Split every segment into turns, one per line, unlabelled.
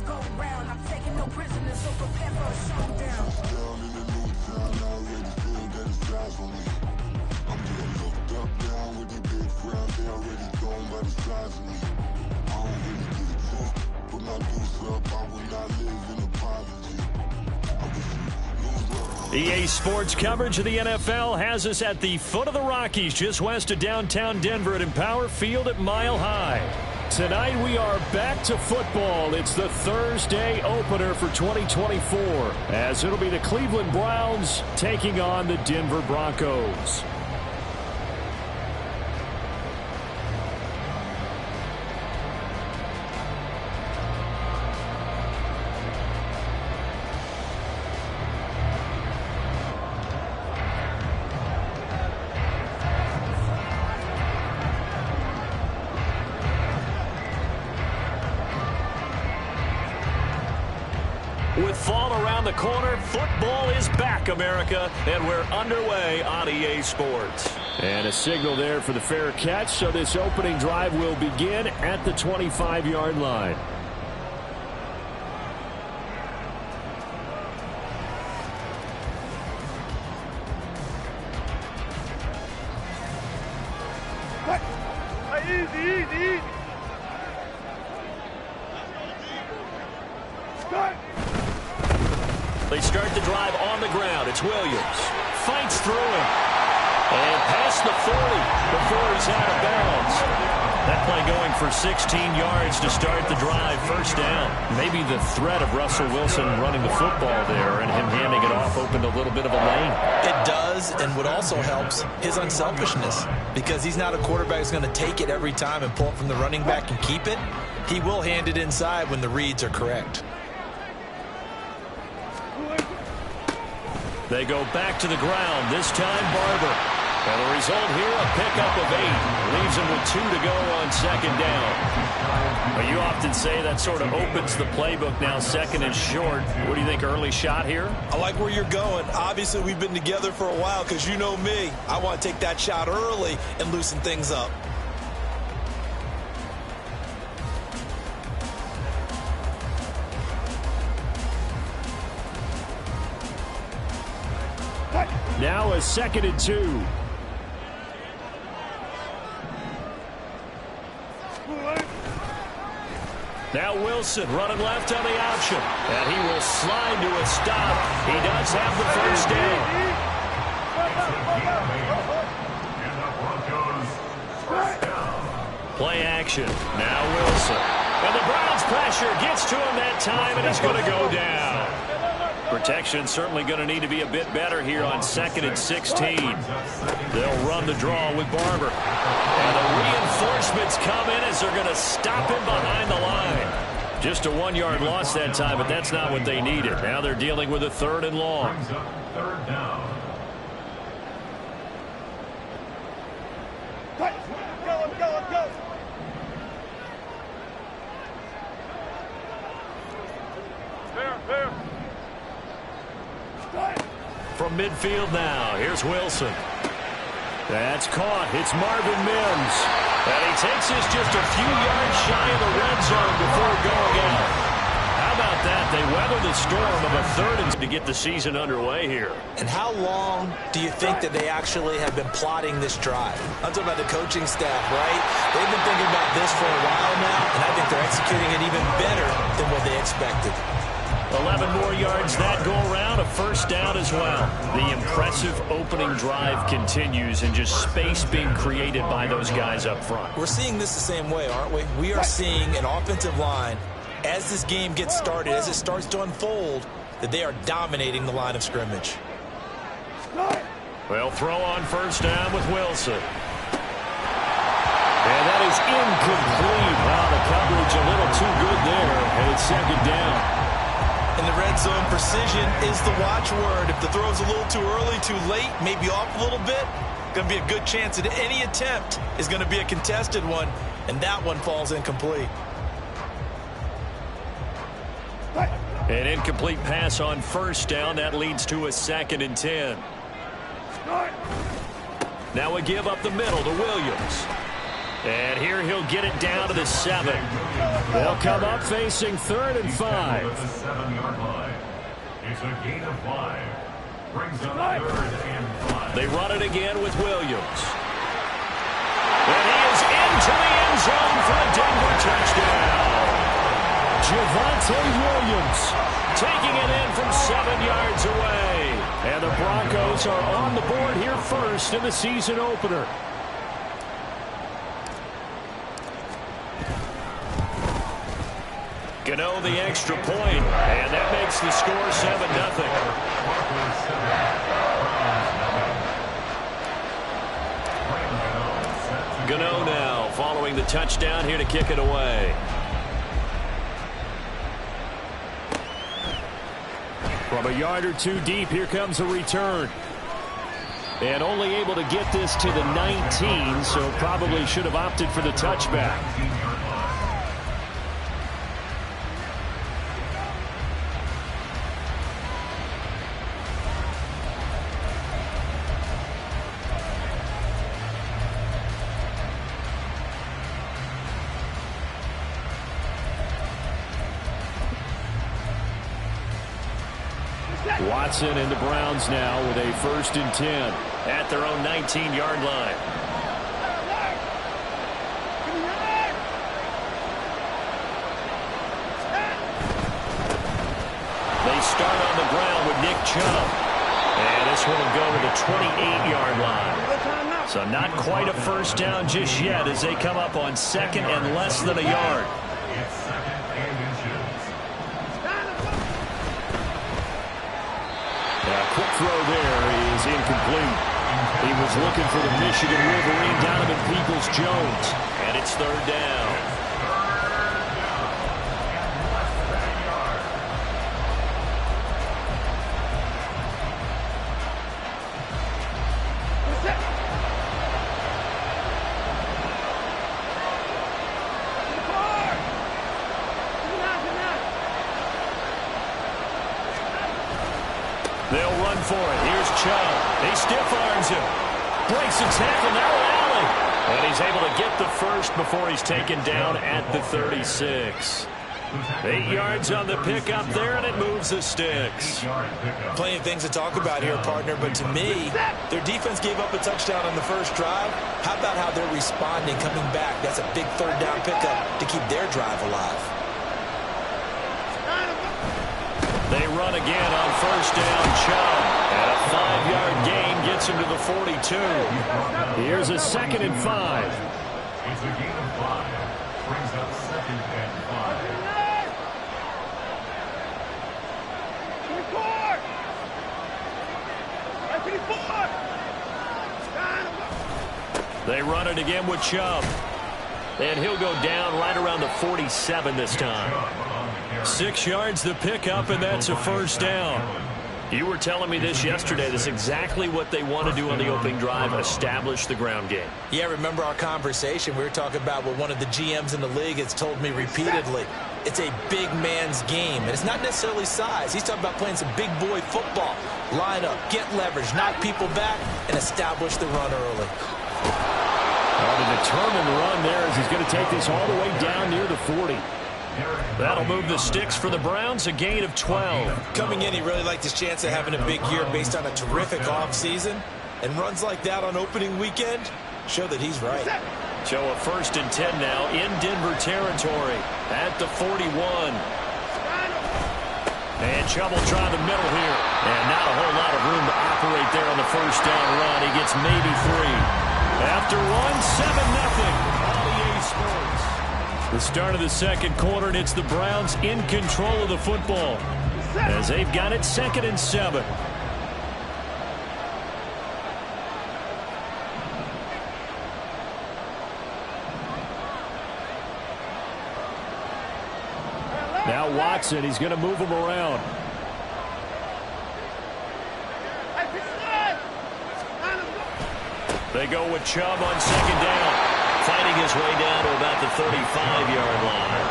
go round. I'm taking no prisoners, so prepare for a showdown. Down in the new town, I already feel that it's eyes on me. I'm getting looked up down with the big frown. They already gone by the size of me. I don't really get a talk, put my deuce up. I will not live in apology.
EA Sports coverage of the NFL has us at the foot of the Rockies, just west of downtown Denver at Empower Field at Mile High. Tonight we are back to football. It's the Thursday opener for 2024, as it'll be the Cleveland Browns taking on the Denver Broncos. With fall around the corner, football is back, America, and we're underway on EA Sports. And a signal there for the fair catch, so this opening drive will begin at the 25-yard line.
Easy.
They start the drive on the ground. It's Williams. Fights through him. And past the 40 before he's out of bounds. That play going for 16 yards to start the drive. First down. Maybe the threat of Russell Wilson running the football there and him handing it off opened a little bit of a lane.
It does, and what also helps, his unselfishness. Because he's not a quarterback who's going to take it every time and pull it from the running back and keep it. He will hand it inside when the reads are correct.
They go back to the ground, this time Barber. And the result here, a pickup of 8. Leaves him with 2 to go on second down. But you often say that sort of opens the playbook now, second and short. What do you think, early shot here?
I like where you're going. Obviously, we've been together for a while because you know me. I want to take that shot early and loosen things up.
Now a second and 2. Now Wilson running left on the option. And he will slide to a stop. He does have the first down. Play action. Now Wilson. And the Browns pressure gets to him that time, and he's going to go down. Protection certainly going to need to be a bit better here on second and 16. They'll run the draw with Barber. And the reinforcements come in as they're going to stop him behind the line. Just a 1-yard loss that time, but that's not what they needed. Now they're dealing with a 3rd and long.
Third down. Go. Fair.
From midfield now, here's Wilson. That's caught. It's Marvin Mims. And he takes us just a few yards shy of the red zone before going out. How about that? They weather the storm of a 3rd and to get the season underway here.
And how long do you think that they actually have been plotting this drive? I'm talking about the coaching staff, right? They've been thinking about this for a while now, and I think they're executing it even better than what they expected.
11 more yards that go around, a first down as well. The impressive opening drive continues, and just space being created by those guys up front.
We're seeing this the same way, aren't we? We are seeing an offensive line, as this game gets started, as it starts to unfold, that they are dominating the line of scrimmage.
Well, throw on first down with Wilson. And that is incomplete. Wow, the coverage a little too good there, and it's second down.
In the red zone, precision is the watchword. If the throw's a little too early, too late, maybe off a little bit, going to be a good chance that any attempt is going to be a contested one, and that one falls incomplete.
An incomplete pass on first down. That leads to a 2nd and 10. Now a give up the middle to Williams. And here he'll he'll get it down to the 7. They'll come up facing 3rd and 5.
At the 7-yard line. It's a gain of 5. Brings up 3rd and 5.
They run it again with Williams. And he is into the end zone for a Denver touchdown. Javonte Williams taking it in from 7 yards away. And the Broncos are on the board here first in the season opener. Gano the extra point, and that makes the score 7-0. Gano now following the touchdown here to kick it away. From a yard or two deep, here comes a return. And only able to get this to the 19, so probably should have opted for the touchback. Watson and the Browns now with a 1st and 10 at their own 19-yard line. They start on the ground with Nick Chubb. And this one will go to the 28-yard line. So not quite a first down just yet as they come up on 2nd and less than a yard.
It's 2nd and inches.
Quick throw there is incomplete. He was looking for the Michigan Wolverine, Donovan Peoples-Jones. And it's 3rd down. They'll run for it. Here's Chubb. He stiff-arms him. Breaks a tackle. Now Allen. And he's able to get the first before he's taken down at the 36. 8 yards on the pickup there, and it moves the sticks.
Plenty of things to talk about here, partner, but to me, their defense gave up a touchdown on the first drive. How about how they're responding, coming back? That's a big 3rd down pickup to keep their drive alive.
They run again on 1st down. Chubb. And a 5-yard gain gets him to the 42. Here's a 2nd and 5.
It's a gain of 5. Brings up 2nd and 5.
They run it again with Chubb. And he'll go down right around the 47 this time. 6 yards the pickup, and that's a 1st down. You were telling me this yesterday. That's exactly what they want to do on the opening drive, establish the ground game.
Yeah, remember our conversation? We were talking about what one of the GMs in the league has told me repeatedly. It's a big man's game, and it's not necessarily size. He's talking about playing some big boy football. Line up, get leverage, knock people back, and establish the run early.
Well, the determined run there as he's going to take this all the way down near the 40. That'll move the sticks for the Browns, a gain of 12.
Coming in, he really liked his chance of having a big year based on a terrific offseason. And runs like that on opening weekend show that he's right.
So a 1st and 10 now in Denver territory at the 41. And Chubb will try the middle here. And not a whole lot of room to operate there on the 1st down run. He gets maybe 3. After one, 7-0 on EA Sports. The start of the 2nd quarter, and it's the Browns in control of the football as they've got it 2nd and 7. Now Watson, he's going to move him around. They go with Chubb on 2nd down. Fighting his way down to about the 35-yard line.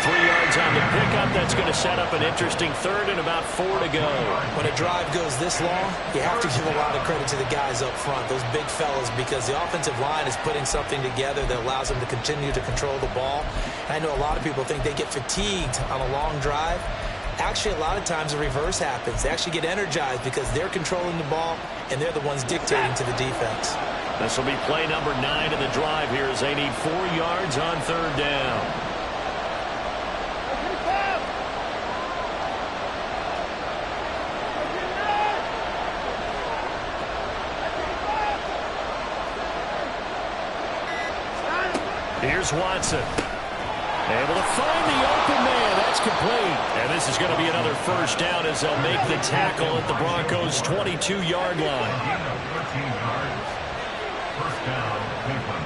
3 yards on the pickup. That's going to set up an interesting third and about 4 to go.
When a drive goes this long, you have to give a lot of credit to the guys up front, those big fellas, because the offensive line is putting something together that allows them to continue to control the ball. I know a lot of people think they get fatigued on a long drive. Actually, a lot of times the reverse happens. They actually get energized because they're controlling the ball, and they're the ones dictating to the defense.
This will be play number 9 of the drive here as they need 4 yards on third down. Here's Watson. Able to find the open man. That's complete. And this is going to be another first down as they'll make the tackle at the Broncos' 22-yard line.
First down, Cleveland.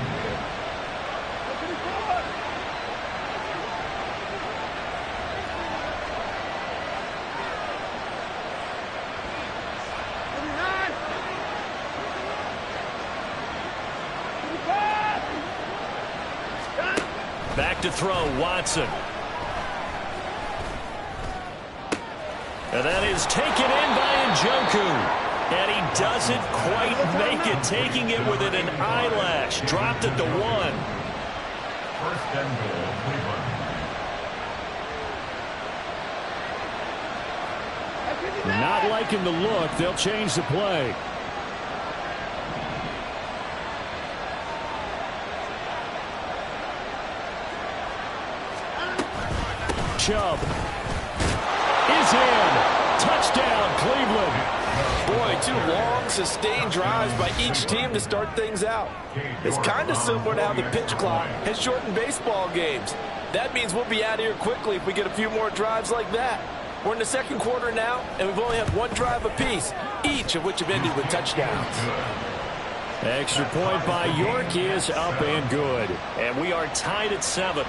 Back to throw, Watson. And that is taken in by Njoku. And he doesn't quite make it, taking it within an eyelash. Dropped at the 1.
First and goal, Cleveland.
Not liking the look. They'll change the play. Chubb is in. Touchdown, Cleveland.
Boy, 2 long, sustained drives by each team to start things out. It's kind of similar to how the pitch clock has shortened baseball games. That means we'll be out of here quickly if we get a few more drives like that. We're in the second quarter now, and we've only had 1 drive apiece, each of which have ended with touchdowns.
Extra point by York is up and good. And we are tied at 7.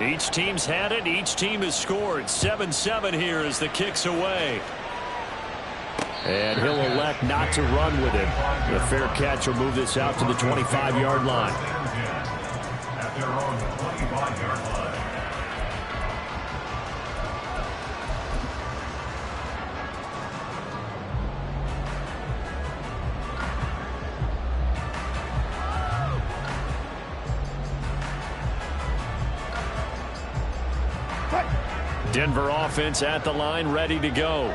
Each team's had it. Each team has scored. 7-7 here as the kick's away. And he'll elect not to run with it. The fair catch will move this out to the 25-yard line.
At their own 25-yard line.
Denver offense at the line, ready to go.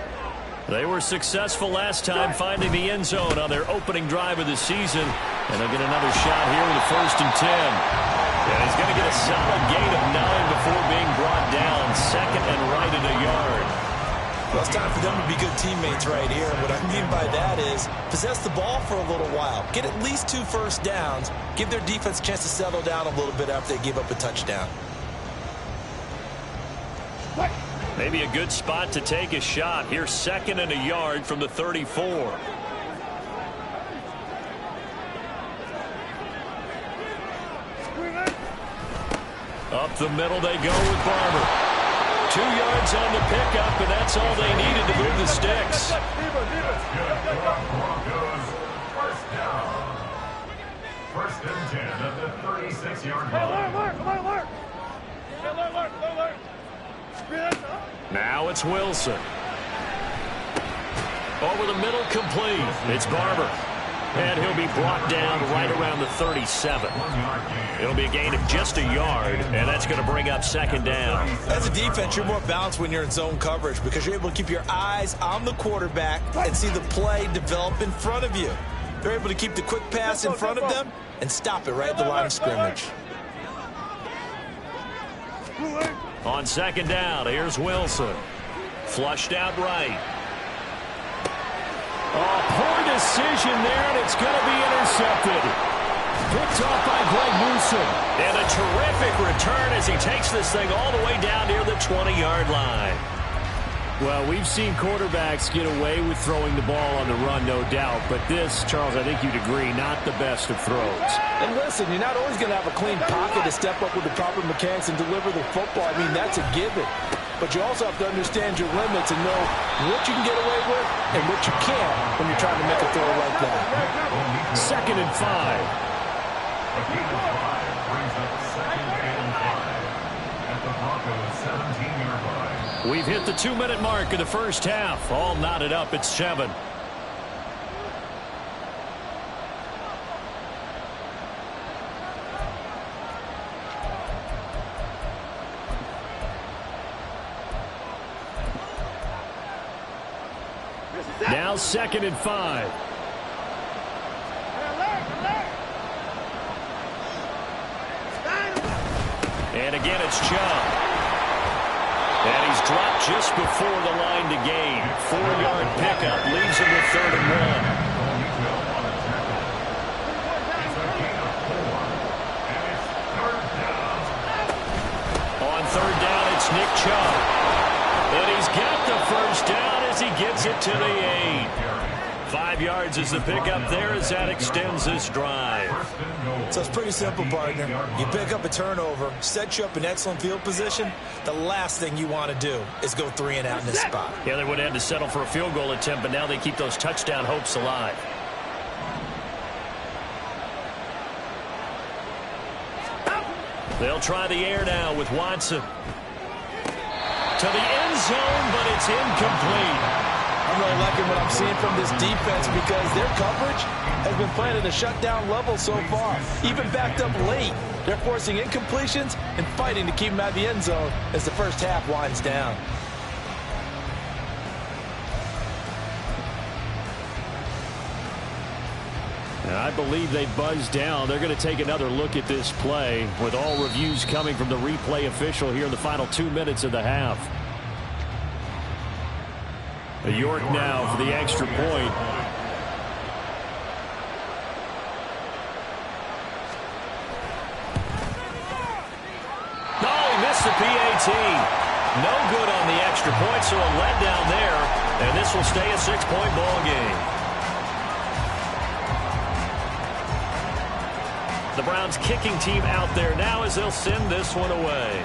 They were successful last time finding the end zone on their opening drive of the season. And they'll get another shot here with a 1st and 10. And he's going to get a solid gain of 9 before being brought down. 2nd and right at a yard.
Well, it's time for them to be good teammates right here. And what I mean by that is possess the ball for a little while. Get at least 2 first downs. Give their defense a chance to settle down a little bit after they give up a touchdown.
Maybe a good spot to take a shot. Here's 2nd and a yard from the 34. Up the middle they go with Barber. 2 yards on the pickup, and that's all they needed to move the sticks.
Broncos, first down. 1st and 10 at the 36-yard line.
Now it's Wilson. Over the middle, complete. It's Barber. And he'll be brought down right around the 37. It'll be a gain of just a yard, and that's going to bring up 2nd down.
As a defense, you're more balanced when you're in zone coverage because you're able to keep your eyes on the quarterback and see the play develop in front of you. They're able to keep the quick pass in front of them and stop it right at the line of scrimmage.
On 2nd down, here's Wilson. Flushed out right. Oh, poor decision there, and it's going to be intercepted. Picked off by Greg Newsome. And a terrific return as he takes this thing all the way down near the 20-yard line. Well, we've seen quarterbacks get away with throwing the ball on the run, no doubt. But this, Charles, I think you'd agree, not the best of throws.
And listen, you're not always going to have a clean pocket to step up with the proper mechanics and deliver the football. I mean, that's a given.
but you also have to understand your limits and know what you can get away with and what you can't when you're trying to make a throw like that.
2nd and 5.
A gain of 5 brings up 2nd and 5 at the Broncos' 17-yard line.
We've hit the 2-minute mark of the first half. All knotted up at 7. Now 2nd and 5. And again, it's Chubb. And he's dropped just before the line to gain. 4-yard pickup leaves him with 3rd and 1. On 3rd down, it's Nick Chubb. And he's got the first down as he gets it to the 8. 5 yards is the pickup there as that extends this drive.
So it's pretty simple, partner. You pick up a turnover, set you up in excellent field position. The last thing you want to do is go 3 and out in this spot.
Yeah, they would have had to settle for a field goal attempt, but now they keep those touchdown hopes alive. They'll try the air now with Watson. To the end zone, but it's incomplete.
I'm really liking what I'm seeing from this defense because their coverage has been playing at a shutdown level so far. Even backed up late, they're forcing incompletions and fighting to keep them out of the end zone as the first half winds down.
And I believe they buzzed down. They're going to take another look at this play with all reviews coming from the replay official here in the final 2 minutes of the half. York now for the extra point. Oh, he missed the PAT. No good on the extra point, so a letdown there. And this will stay a 6-point ball game. The Browns kicking team out there now as they'll send this one away.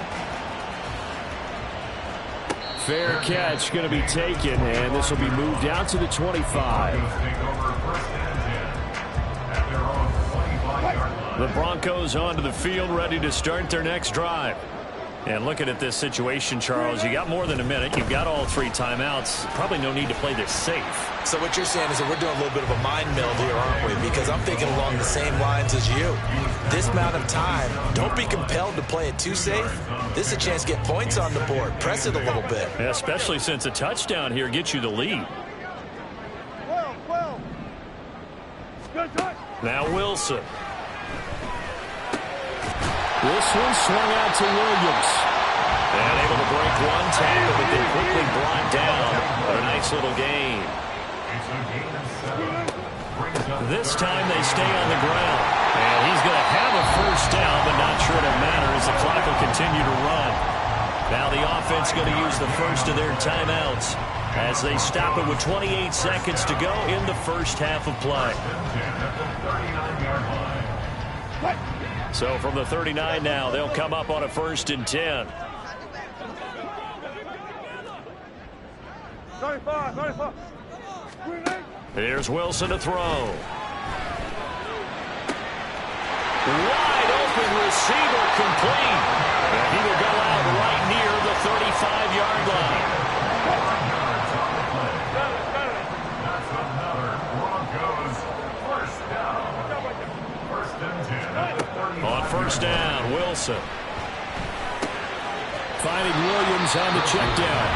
Fair catch going to be taken, and this will be moved out to the 25. The Broncos onto the field, ready to start their next drive. And looking at this situation, Charles, you got more than a minute. You've got all 3 timeouts. Probably no need to play this safe.
So what you're saying is that we're doing a little bit of a mind meld here, aren't we? Because I'm thinking along the same lines as you. This amount of time, don't be compelled to play it too safe. This is a chance to get points on the board. Press it a little bit.
Yeah, especially since a touchdown here gets you the lead. Now Wilson. This one swung out to Williams. And able to break one tackle, but then quickly brought down. But a nice little gain. This time they stay on the ground. And he's going to have a first down, but not sure it'll matter as the clock will continue to run. Now the offense going to use the first of their timeouts as they stop it with 28 seconds to go in the first half of play. So from the 39 now, they'll come up on a 1st and 10.
35.
Here's Wilson to throw. Wide open receiver complete. And he will go out right near the 35-yard line.
That's another Broncos first down. 1st and 10 at the 35.
On 1st down, Wilson. Finding Williams on the check down.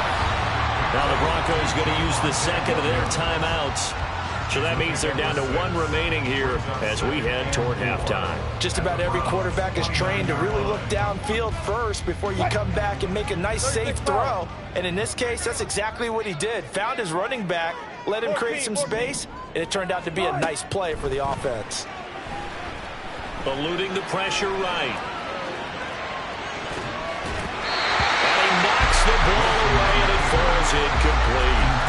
Now the Broncos going to use the second of their timeouts. So that means they're down to 1 remaining here as we head toward halftime.
Just about every quarterback is trained to really look downfield first before you come back and make a nice safe throw. And in this case, that's exactly what he did. Found his running back, let him create some space, and it turned out to be a nice play for the offense.
Eluding the pressure right. And he knocks the ball away and it falls incomplete.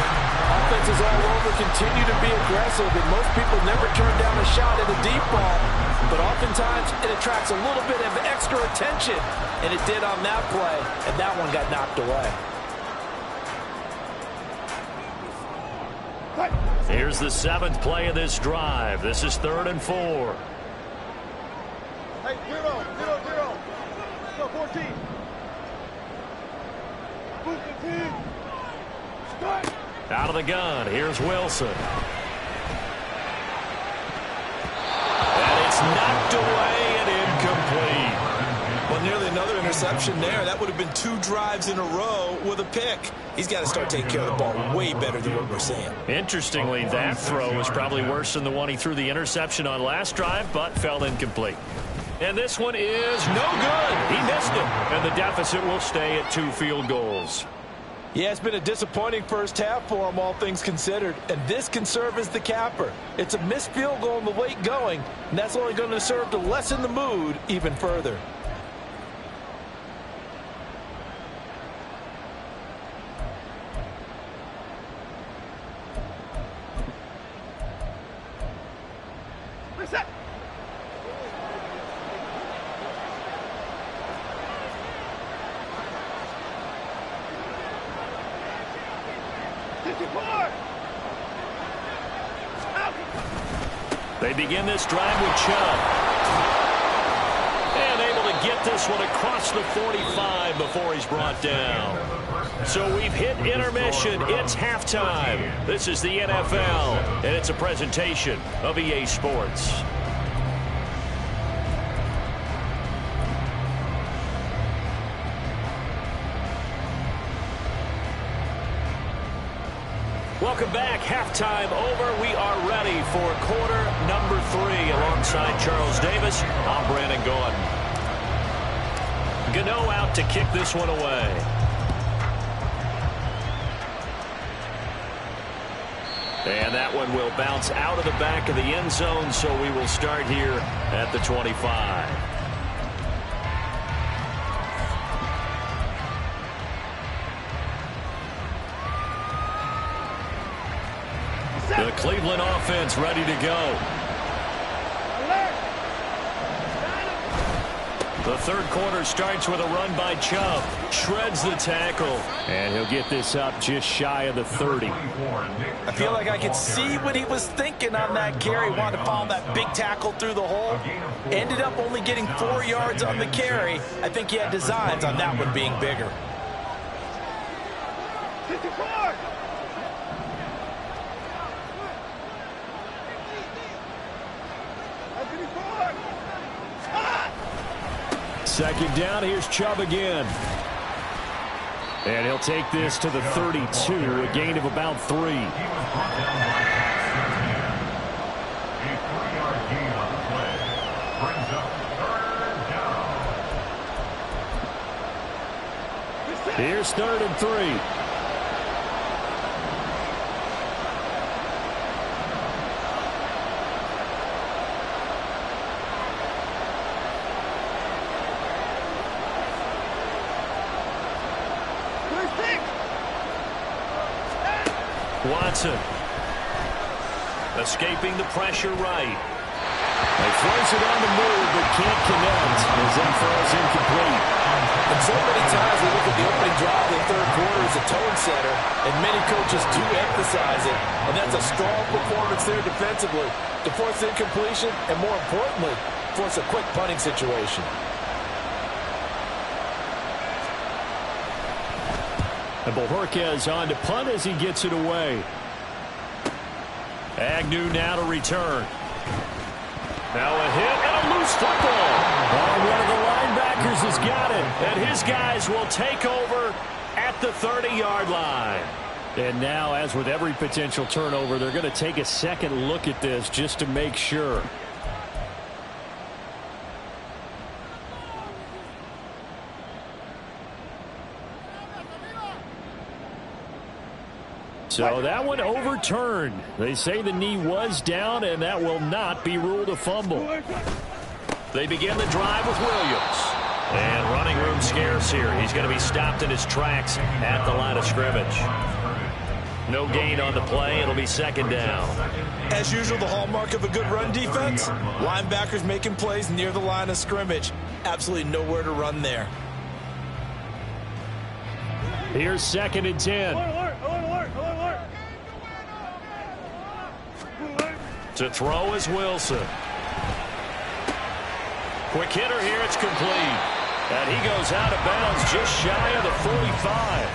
Offenses all over continue to be aggressive, and most people never turn down a shot at a deep ball. But oftentimes, it attracts a little bit of extra attention, and it did on that play, and that one got knocked away.
Here's the 7th play of this drive. This is 3rd and 4.
Hey, 0, 0, 0. Go 14. Move 15. Start.
Out of the gun. Here's Wilson. And it's knocked away and incomplete.
Well, nearly another interception there. That would have been 2 drives in a row with a pick. He's got to start taking care of the ball way better than what we're seeing.
Interestingly, that throw was probably worse than the one he threw the interception on last drive, but fell incomplete. And this one is no good. He missed it. And the deficit will stay at 2 field goals.
Yeah, it's been a disappointing first half for him, all things considered. And this can serve as the capper. It's a missed field goal in the late going, and that's only going to serve to lessen the mood even further.
Reset.
They begin this drive with Chubb. And able to get this one across the 45 before he's brought down. So we've hit intermission. It's halftime. This is the NFL, and it's a presentation of EA Sports. Welcome back. Halftime over. We are ready for quarter number 3. Alongside Charles Davis, I'm Brandon Gaudin. Gano out to kick this one away. And that one will bounce out of the back of the end zone, so we will start here at the 25. The Cleveland offense ready to go. The third quarter starts with a run by Chubb. Shreds the tackle. And he'll get this up just shy of the 30.
I feel like I could see what he was thinking on that carry. Wanted to follow that big tackle through the hole. Ended up only getting 4 yards on the carry. I think he had designs on that one being bigger.
54.
Second down, here's Chubb again. And he'll take this to the 32, a gain of about 3.
A 3-yard gain on the play brings up 3rd down.
Here's 3rd and 3. Watson escaping the pressure right. He throws it on the move but can't connect as that falls incomplete.
And so many times we look at the opening drive of the third quarter as a tone setter, and many coaches do emphasize it, and that's a strong performance there defensively to force incompletion and, more importantly, force a quick punting situation.
And Bojorquez on to punt as he gets it away. Agnew now to return. Now a hit and a loose football. Oh, one of the linebackers has got it. And his guys will take over at the 30-yard line. And now, as with every potential turnover, they're going to take a second look at this just to make sure. So that one overturned. They say the knee was down, and that will not be ruled a fumble. They begin the drive with Williams. And running room scarce here. He's going to be stopped in his tracks at the line of scrimmage. No gain on the play. It'll be 2nd down.
As usual, the hallmark of a good run defense, linebackers making plays near the line of scrimmage. Absolutely nowhere to run there.
Here's 2nd and 10.
Alert, alert, alert, alert.
To throw is Wilson. Quick hitter here. It's complete. And he goes out of bounds just shy of the 45.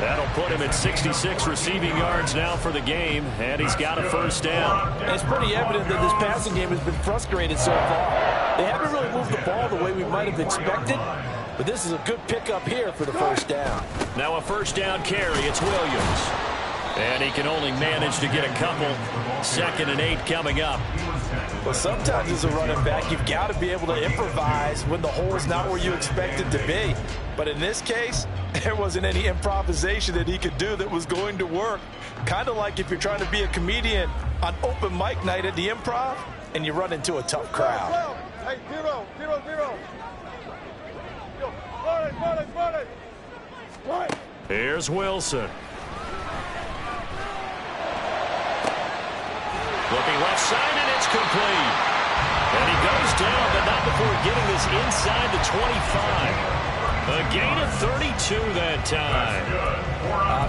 That'll put him at 66 receiving yards now for the game, and he's got a first down.
And it's pretty evident that this passing game has been frustrated so far. They haven't really moved the ball the way we might have expected, but this is a good pickup here for the first down.
Now a first down carry. It's Williams. And he can only manage to get a couple. 2nd and 8 coming up.
Well, sometimes as a running back, you've got to be able to improvise when the hole is not where you expect it to be. But in this case, there wasn't any improvisation that he could do that was going to work. Kind of like if you're trying to be a comedian on open mic night at the Improv and you run into a tough crowd.
Hey, 0, 0, 0. Yo, run it.
Here's Wilson. Looking left side, and it's complete. And he goes down, but not before getting this inside the 25. A gain of 32 that time.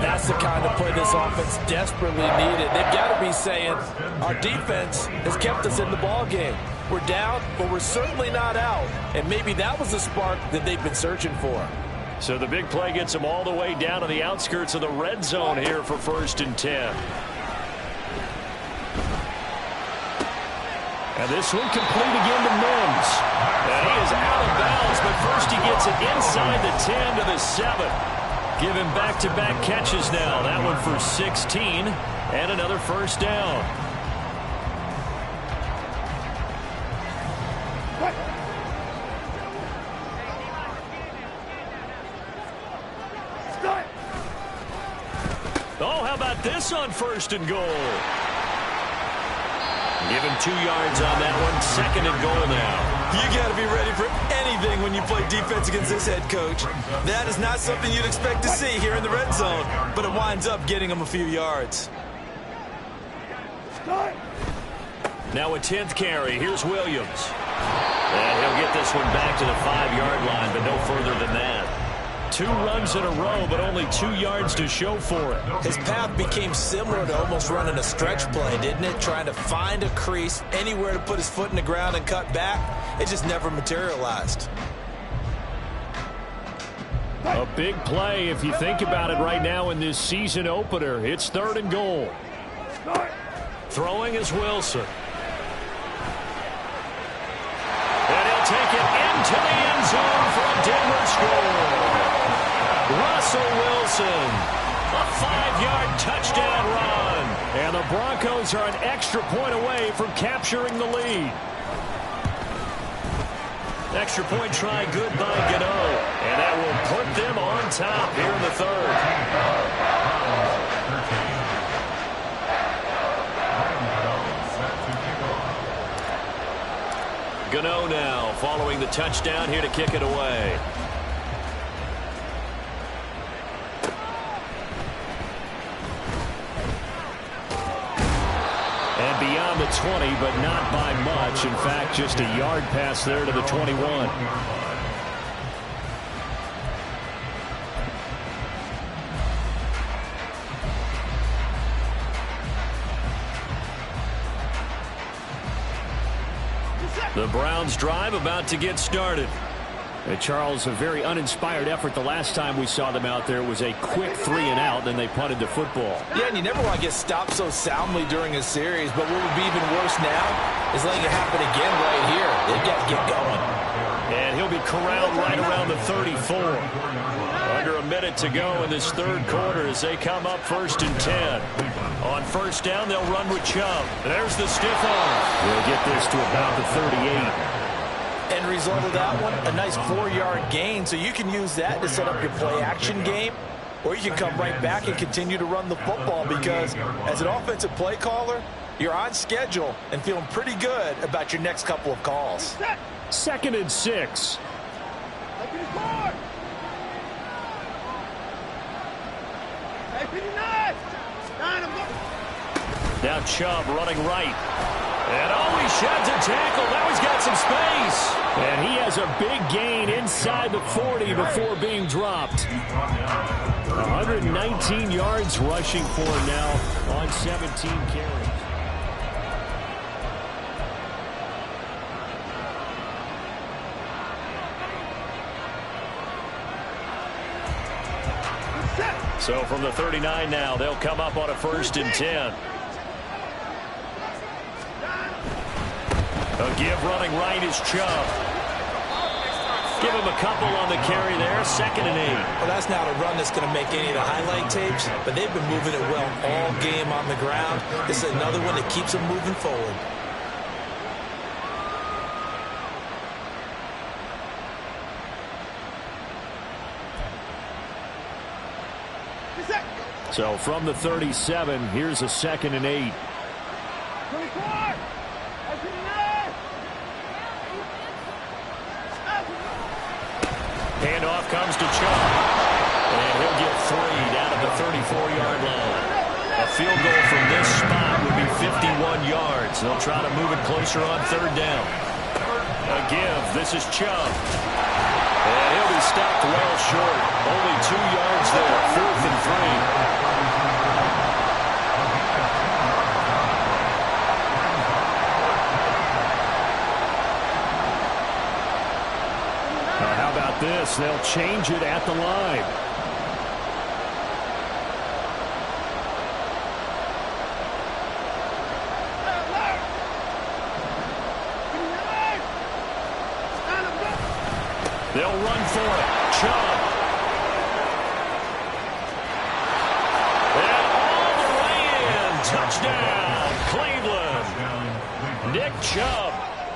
That's the kind of play this offense desperately needed. They've got to be saying, our defense has kept us in the ball game. We're down, but we're certainly not out. And maybe that was the spark that they've been searching for.
So the big play gets them all the way down to the outskirts of the red zone here for 1st and 10. And this one complete again to Mims. And he is out of bounds, but first he gets it inside the 10 to the 7. Give him back-to-back catches now. That one for 16 and another first down. Oh, how about this on 1st and goal? Give him 2 yards on that one. 2nd and goal now.
You got to be ready for anything when you play defense against this head coach. That is not something you'd expect to see here in the red zone, but it winds up getting him a few yards.
Now a 10th carry. Here's Williams. And he'll get this one back to the 5-yard line, but no further than that. 2 runs in a row, but only 2 yards to show for it.
His path became similar to almost running a stretch play, didn't it? Trying to find a crease, anywhere to put his foot in the ground and cut back. It just never materialized.
A big play if you think about it right now in this season opener. It's 3rd and goal. Throwing is Wilson. And he'll take it into the end zone for a Denver score. Russell Wilson, a 5-yard touchdown run. And the Broncos are an extra point away from capturing the lead. Extra point try good by Gano. And that will put them on top here in the 3rd. Gano now following the touchdown here to kick it away. And beyond the 20, but not by much. In fact, just a yard pass there to the 21. The Browns drive about to get started. And Charles, a very uninspired effort the last time we saw them out there. It was a quick 3-and-out, then they punted the football.
Yeah, and you never want to get stopped so soundly during a series, but what would be even worse now is letting it happen again right here. They've got to get going.
And he'll be corralled right around the 34. Under a minute to go in this 3rd quarter as they come up 1st and 10. On 1st down, they'll run with Chubb. There's the stiff arm. They'll get this to about the 38.
End result of that one, a nice 4-yard gain, so you can use that to set up your play-action game, or you can come right back and continue to run the football because as an offensive play caller, you're on schedule and feeling pretty good about your next couple of calls.
2nd and 6. Now Chubb running right. And he sheds a tackle. Now he's got some space. And he has a big gain inside the 40 before being dropped. 119 yards rushing for him now on 17 carries. So from the 39 now, they'll come up on a 1st and 10. A give running right is Chubb. Give him a couple on the carry there. 2nd and 8.
Well, that's not a run that's going to make any of the highlight tapes, but they've been moving it well all game on the ground. This is another one that keeps them moving forward.
So from the 37, here's a 2nd and 8. Handoff comes to Chubb. And he'll get 3 down at the 34-yard line. A field goal from this spot would be 51 yards. They'll try to move it closer on 3rd down. A give. This is Chubb. And he'll be stopped well short. Only 2 yards there. 4th and 3. How about this? They'll change it at the line. They'll run for it. Chubb. And all the way in. Touchdown, Cleveland. Nick Chubb.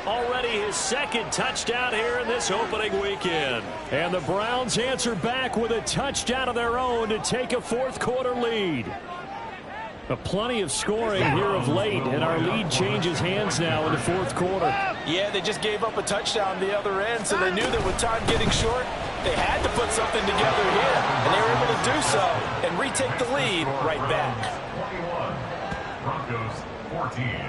Already his 2nd touchdown here in this opening weekend. And the Browns answer back with a touchdown of their own to take a 4th quarter lead. Plenty of scoring here of late, and our lead changes hands now in the 4th quarter.
Yeah, they just gave up a touchdown the other end, so they knew that with time getting short, they had to put something together here, and they were able to do so and retake the lead right back.
21, Broncos 14.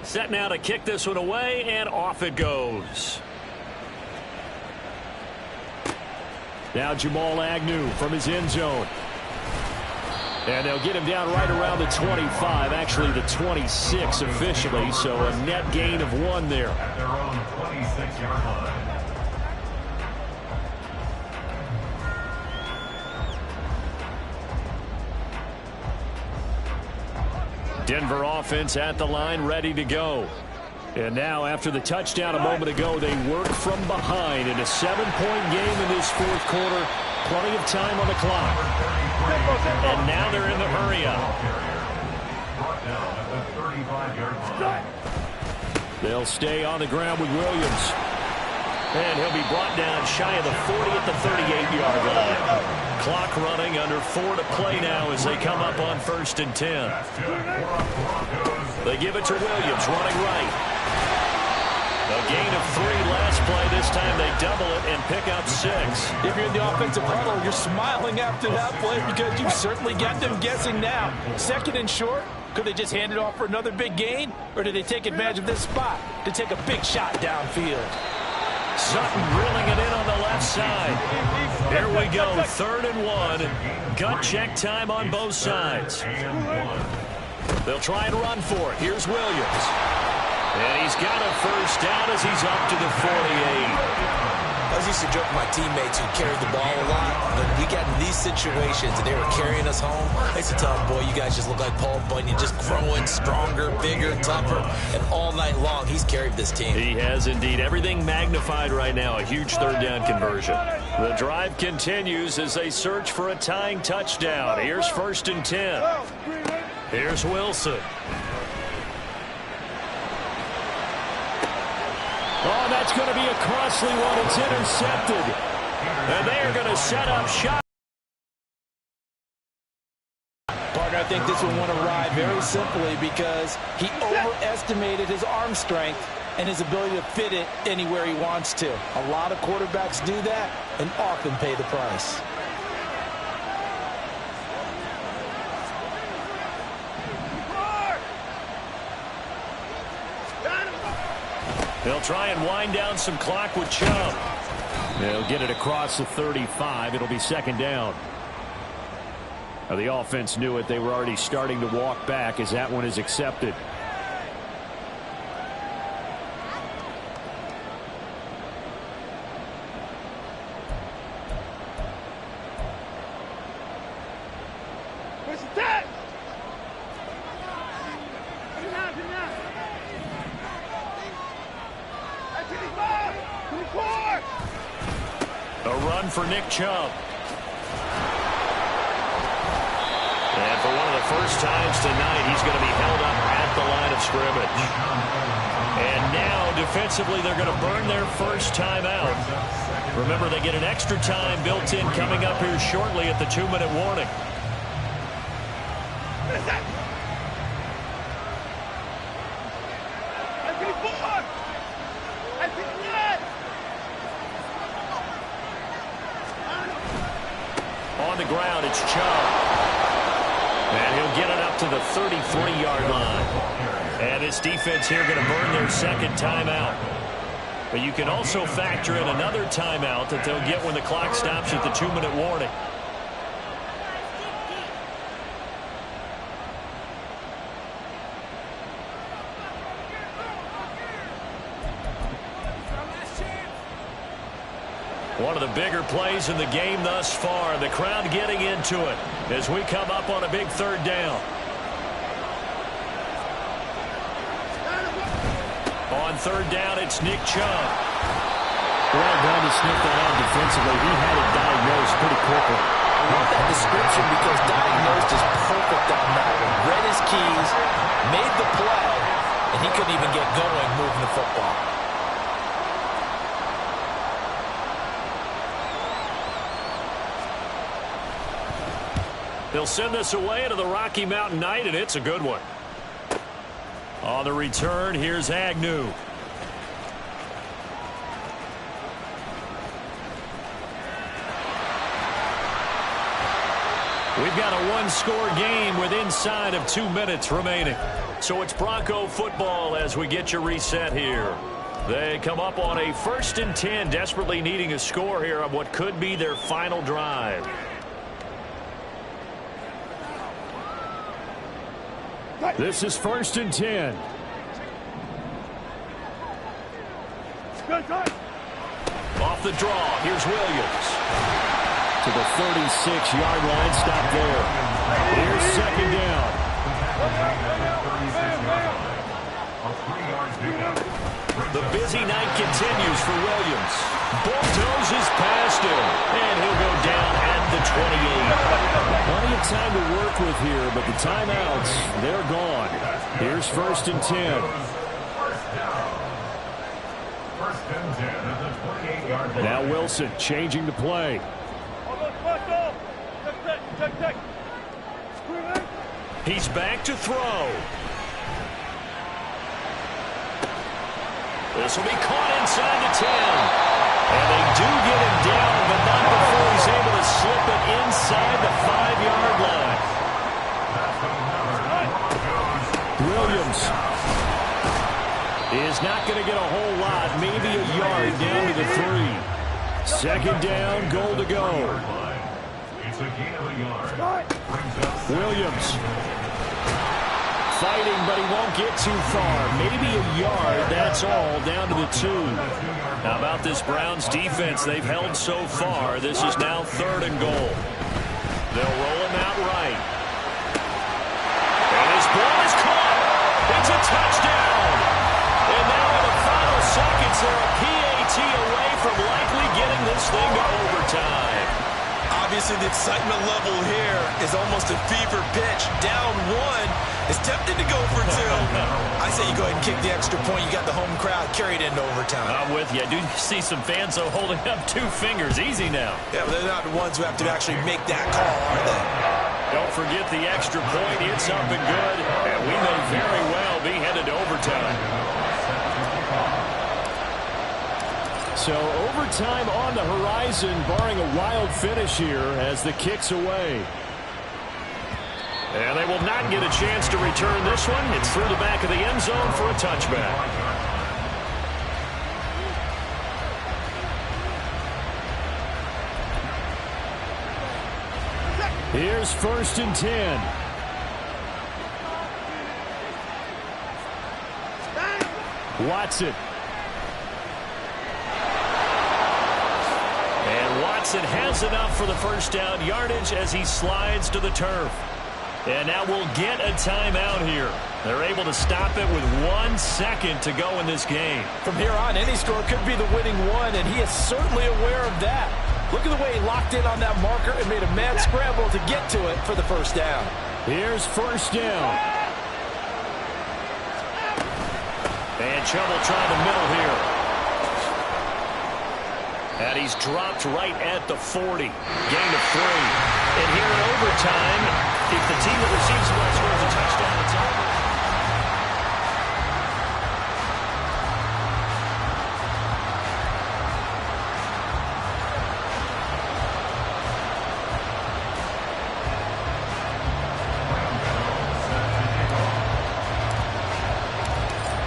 Set now to kick this one away, and off it goes. Now Jamal Agnew from his end zone. And they'll get him down right around the 25, actually the 26 officially, so a net gain of 1 there.
At their own 26-yard line.
Denver offense at the line, ready to go. And now, after the touchdown a moment ago, they work from behind in a 7-point game in this 4th quarter. Plenty of time on the clock. And now they're in the hurry-up.
Brought down at the 35-yard line.
They'll stay on the ground with Williams. And he'll be brought down shy of the 40 at the 38-yard line. Clock running, under 4 to play now as they come up on 1st and 10. They give it to Williams, running right. A gain of 3 last play. This time they double it and pick up 6.
If you're in the offensive huddle, you're smiling after that play because you certainly got them guessing now. 2nd and short. Could they just hand it off for another big gain? Or did they take advantage of this spot to take a big shot downfield?
Sutton reeling it in on the left side. Here we go, 3rd and 1. Gut check time on both sides. They'll try and run for it. Here's Williams. And he's got a 1st down as he's up to the 48.
I used to joke with my teammates who carried the ball a lot. When we got in these situations and they were carrying us home, I used to tell them, boy, you guys just look like Paul Bunyan, just growing stronger, bigger, tougher. And all night long, he's carried this team.
He has indeed. Everything magnified right now. A huge 3rd down conversion. The drive continues as they search for a tying touchdown. Here's 1st and 10. Here's Wilson. Oh, that's going to be a costly one. It's intercepted. And they are going to set up shot.
Partner, I think this one won a ride very simply because he overestimated his arm strength and his ability to fit it anywhere he wants to. A lot of quarterbacks do that and often pay the price.
They'll try and wind down some clock with Chubb. They'll get it across the 35. It'll be 2nd down. Now, the offense knew it. They were already starting to walk back as that one is accepted. A run for Nick Chubb. And for one of the first times tonight, he's going to be held up at the line of scrimmage. And now, defensively, they're going to burn their first timeout. Remember, they get an extra time built in coming up here shortly at the 2-minute warning. On the ground, it's Chubb. And he'll get it up to the 33-yard line. And this defense here going to burn their second timeout. But you can also factor in another timeout that they'll get when the clock stops at the 2-minute warning. One of the bigger plays in the game thus far. The crowd getting into it as we come up on a big third down. On third down, it's Nick Chubb.
Well done to sniff that out defensively. He had it diagnosed pretty quickly.
I love that description because diagnosed is perfect on that one. Read his keys, made the play, and he couldn't even get going moving the football.
They'll send this away to the Rocky Mountain Night, and it's a good one. On the return, here's Agnew. We've got a one-score game with inside of 2 minutes remaining. So it's Bronco football as we get you reset here. They come up on a 1st and 10, desperately needing a score here on what could be their final drive.
This is 1st and 10.
Off the draw, here's Williams.
To the 36-yard line, stop there. Here's 2nd down.
The busy night continues for Williams. Bulldozes past him, and he'll go down at the 28.
Plenty of time to work with here, but the timeouts, they're gone. Here's 1st and 10. Now Wilson changing the play.
He's back to throw. This will be caught inside the 10. And they do get him down, but not before he's able to slip it inside the 5-yard line.
Williams
Is not going to get a whole lot, maybe a yard down to the 3. 2nd down, goal to go.
It's a gain of a yard.
Williams fighting, but he won't get too far. Maybe a yard, that's all, down to the 2. How about this Browns defense? They've held so far. This is now 3rd and goal. They'll roll him out right. And his ball is caught. It's a touchdown. And now in the final seconds, they're a PAT away from likely getting this thing to overtime.
Obviously, the excitement level here is almost a fever pitch. Down 1 is tempted to go for 2. I say you go ahead and kick the extra point. You got the home crowd carried into overtime.
I'm with you. I do see some fans, though, holding up 2 fingers. Easy now.
Yeah, but they're not the ones who have to actually make that call, are they?
Don't forget the extra point. It's up and good. And we may very well be headed to overtime.
So overtime on the horizon, barring a wild finish here as the kick's away.
And they will not get a chance to return this one. It's through the back of the end zone for a touchback.
Here's 1st and 10. Watson.
And Watson has enough for the first down yardage as he slides to the turf. And now we'll get a timeout here. They're able to stop it with 1 second to go in this game.
From here on, any score could be the winning one, and he is certainly aware of that. Look at the way he locked in on that marker and made a mad scramble to get to it for the first down.
Here's 1st down.
And Chubb will try the middle here. And he's dropped right at the 40. Gain of 3. And here in overtime, if the team that receives the ball scores a touchdown, it's over.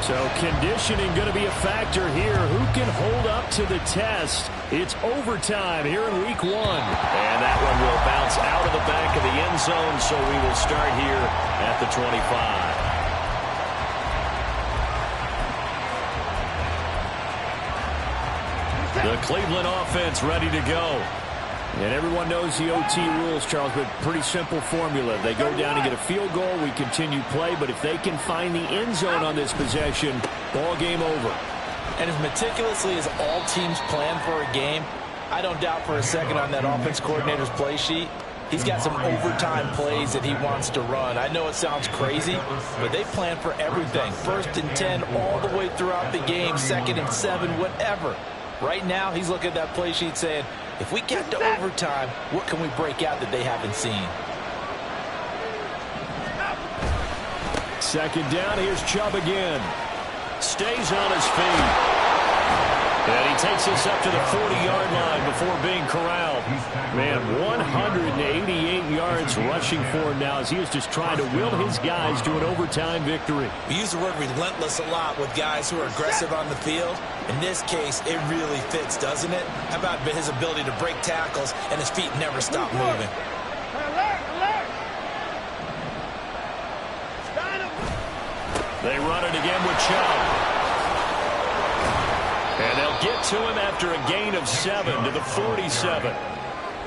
So conditioning going to be a factor here. Who can hold up to the test? It's overtime here in week 1.
And that one will bounce out of the back of the end zone, so we will start here at the 25. The Cleveland offense ready to go.
And everyone knows the OT rules, Charles, but pretty simple formula. They go down and get a field goal, we continue play, but if they can find the end zone on this possession, ball game over.
And as meticulously as all teams plan for a game, I don't doubt for a second on that offense coordinator's play sheet, he's got some overtime plays that he wants to run. I know it sounds crazy, but they plan for everything. 1st and 10 all the way throughout the game, 2nd and 7, whatever. Right now, he's looking at that play sheet saying, if we get to overtime, what can we break out that they haven't seen?
2nd down, here's Chubb again.
Stays on his feet. And he takes us up to the 40-yard line before being corralled.
Man, 188 yards rushing for him now as he is just trying to will his guys to an overtime victory.
We use the word relentless a lot with guys who are aggressive on the field. In this case, it really fits, doesn't it? How about his ability to break tackles and his feet never stop moving?
They run it again with Chubb. And they'll get to him after a gain of 7 to the 47.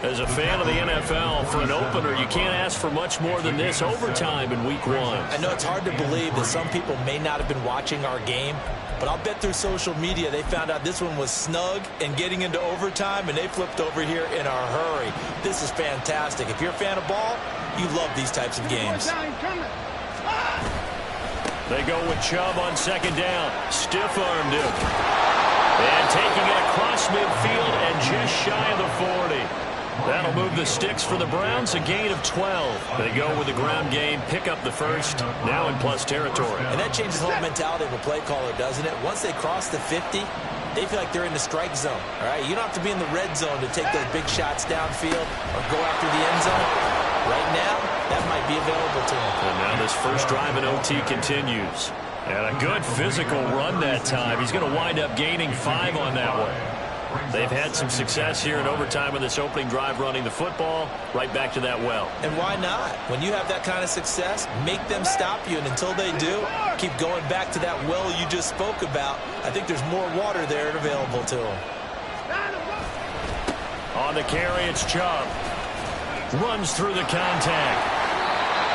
As a fan of the NFL, for an opener, you can't ask for much more than this overtime in week 1.
I know it's hard to believe that some people may not have been watching our game, but I'll bet through social media they found out this one was snug and getting into overtime, and they flipped over here in a hurry. This is fantastic. If you're a fan of ball, you love these types of games.
They go with Chubb on 2nd down. Stiff-armed him. And taking it across midfield and just shy of the 40. That'll move the sticks for the Browns, a gain of 12. They go with the ground game, pick up the first, now in plus territory.
And that changes the whole mentality of a play caller, doesn't it? Once they cross the 50, they feel like they're in the strike zone. All right, you don't have to be in the red zone to take those big shots downfield or go after the end zone. Right now, that might be available to them.
And now this first drive in OT continues. And a good physical run that time. He's going to wind up gaining 5 on that one. They've had some success here in overtime in this opening drive running the football. Right back to that well.
And why not? When you have that kind of success, make them stop you. And until they do, keep going back to that well you just spoke about. I think there's more water there available to them.
On the carry, it's Chubb. Runs through the contact.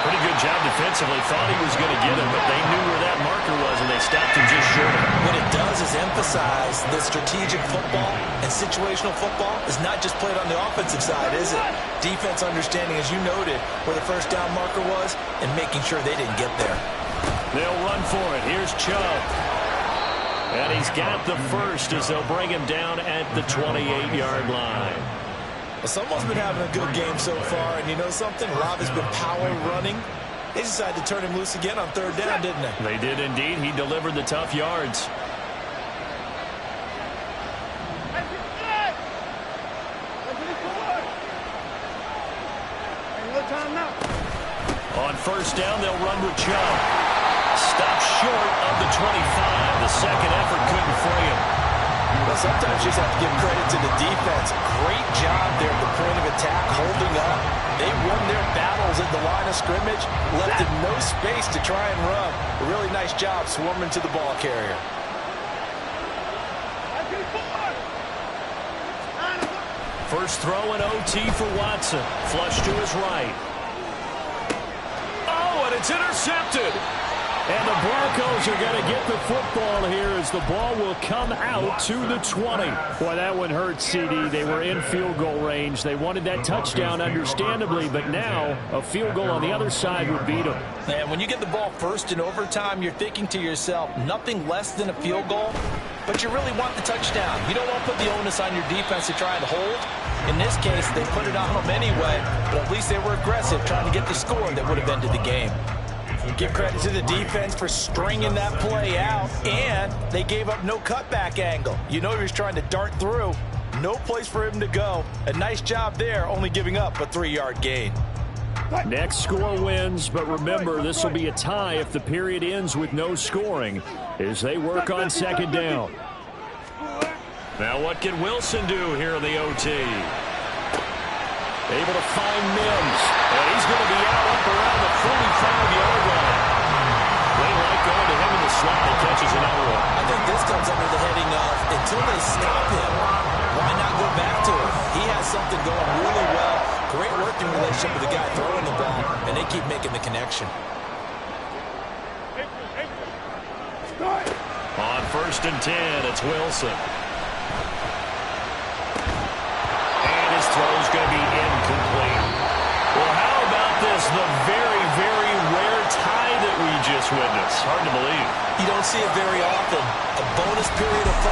Pretty good job defensively. Thought he was going to get him, but they knew where that marker was, and they stopped him just short of him.
What it does is emphasize that strategic football and situational football is not just played on the offensive side, is it? Defense understanding, as you noted, where the first down marker was and making sure they didn't get there.
They'll run for it. Here's Chubb. And he's got the first as they'll bring him down at the 28-yard line.
Well, someone's been having a good game so far, and you know something? Love has been power running. They decided to turn him loose again on 3rd down, didn't they?
They did indeed. He delivered the tough yards. On 1st down, they'll run with Chubb. Stopped short of the 25. The second effort couldn't free him.
Well, sometimes you just have to give credit to the defense. Great job there at the point of attack, holding up. They won their battles at the line of scrimmage, left in no space to try and run. A really nice job swarming to the ball carrier.
First throw in OT for Watson. Flush to his right. Oh, and it's intercepted. And the Broncos are going to get the football here as the ball will come out to the 20.
Boy, that one hurt, CD. They were in field goal range. They wanted that touchdown, understandably, but now a field goal on the other side would beat them.
And when you get the ball first in overtime, you're thinking to yourself, nothing less than a field goal, but you really want the touchdown. You don't want to put the onus on your defense to try and hold. In this case, they put it on them anyway, but at least they were aggressive, trying to get the score that would have ended the game. Give credit to the defense for stringing that play out, and they gave up no cutback angle. You know he was trying to dart through. No place for him to go. A nice job there, only giving up a 3-yard gain.
Next score wins, but remember, this will be a tie if the period ends with no scoring as they work on second down.
Now what can Wilson do here in the OT?
Able to find Mims. And he's going to be out up around the 45-yard line. They like going to him in the slot. He catches another one.
I think this comes under the heading of, until they stop him, why not go back to him? He has something going really well. Great working relationship with the guy throwing the ball, and they keep making the connection.
On 1st and 10, it's Wilson. His throw's going to be incomplete. Well, how about this? The very, very rare tie that we just witnessed. Hard to believe.
You don't see it very often. A bonus period of fun.